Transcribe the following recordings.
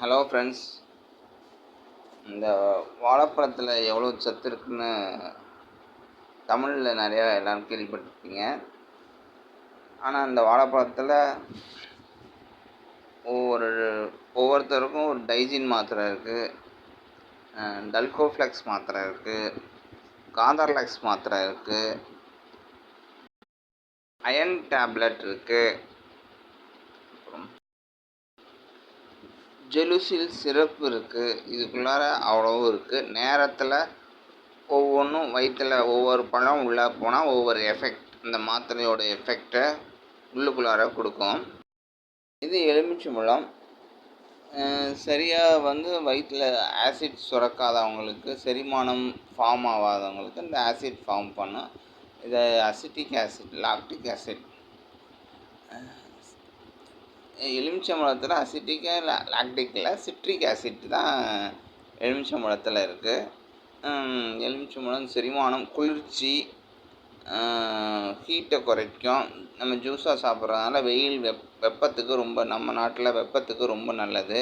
Hello friends. இந்த வாழைப்பழத்தில் எவ்வளோ சத்து இருக்குன்னு தமிழில் நிறையா எல்லோரும் கேள்விப்பட்டிருப்பீங்க. ஆனால் இந்த வாழைப்பழத்தில் ஒவ்வொருத்தருக்கும் ஒரு டைஜின் மாத்திரை இருக்குது, டல்கோஃப்ளெக்ஸ் மாத்திரை இருக்குது, காந்தர்லெக்ஸ் மாத்திரை இருக்குது, அயன் டேப்லெட் இருக்குது, ஜெலுசில் சிறப்பு இருக்குது. இதுக்குள்ளார அவ்வளவும் இருக்குது. நேரத்தில் ஒவ்வொன்றும் வயிற்றில் ஒவ்வொரு பழம் உள்ளே போனால் ஒவ்வொரு எஃபெக்ட், இந்த மாத்திரையோட எஃபெக்டை உள்ளுக்குள்ளார கொடுக்கும். இது எலுமிச்சம்பழம் சரியாக வயிற்றில் ஆசிட் சுரக்காதவங்களுக்கு, செரிமானம் ஃபார்ம் ஆகாதவங்களுக்கு இந்த ஆசிட் ஃபார்ம் பண்ணும். இதை அசிட்டிக் ஆசிட், லாக்டிக் ஆசிட், எலுமிச்சம்பழத்தில் அசிட்டிக்காக இல்லை லாக்டிக்கில் சிட்ரிக் ஆசிட் தான் எலுமிச்சம்பழத்தில் இருக்குது. எலுமிச்சம்பழம் செரிமானம், குளிர்ச்சி, ஹீட்டை குறைக்கும். நம்ம ஜூஸாக சாப்பிட்றதுனால வெயில் வெப்பத்துக்கு ரொம்ப, நம்ம நாட்டில் வெப்பத்துக்கு ரொம்ப நல்லது.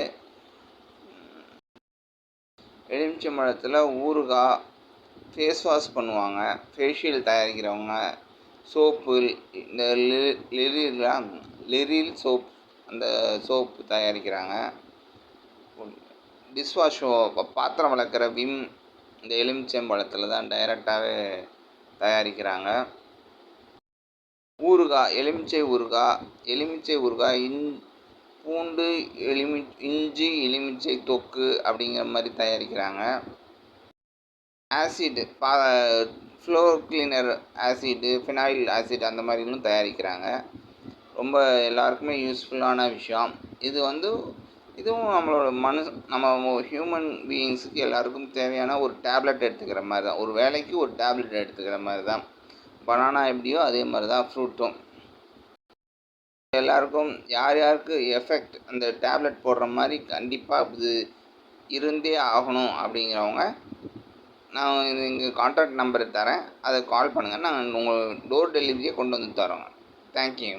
எலுமிச்சம்பழத்தில் ஊறுகாய், ஃபேஸ் வாஷ் பண்ணுவாங்க, ஃபேஷியல் தயாரிக்கிறவங்க, சோப்பு, இந்த லிரில் சோப், அந்த சோப்பு தயாரிக்கிறாங்க. டிஷ்வாஷ் பாத்திரம் விளக்குற விம் இந்த எலுமிச்சம்பழத்தில் தான் டைரெக்டாகவே தயாரிக்கிறாங்க. ஊறுகாய், எலுமிச்சை ஊறுகாய் பூண்டு, இஞ்சி, எலுமிச்சை தொக்கு அப்படிங்கிற மாதிரி தயாரிக்கிறாங்க. Acid, floor cleaner acid, phenyl acid அந்த மாதிரிலும் தயாரிக்கிறாங்க. ரொம்ப எல்லாருக்குமே யூஸ்ஃபுல்லான விஷயம். இதுவும் நம்மளோட நம்ம ஹியூமன் பீயிங்ஸுக்கு எல்லாருக்கும் தேவையான ஒரு டேப்லெட் எடுத்துக்கிற மாதிரி தான், ஒரு வேலைக்கு ஒரு டேப்லெட் எடுத்துக்கிற மாதிரி தான். பனானா எப்படியோ அதே மாதிரி தான் ஃப்ரூட்டும். எல்லாருக்கும் யார் யாருக்கு எஃபெக்ட் அந்த டேப்லெட் போடுற மாதிரி கண்டிப்பாக இது இருந்தே ஆகணும் அப்படிங்கிறவங்க, நான் இங்கே கான்டாக்ட் நம்பர் தரேன், அதை கால் பண்ணுங்கள். நாங்கள் உங்கள் டோர் டெலிவரியை கொண்டு வந்து தரோங்க. தேங்க்யூ.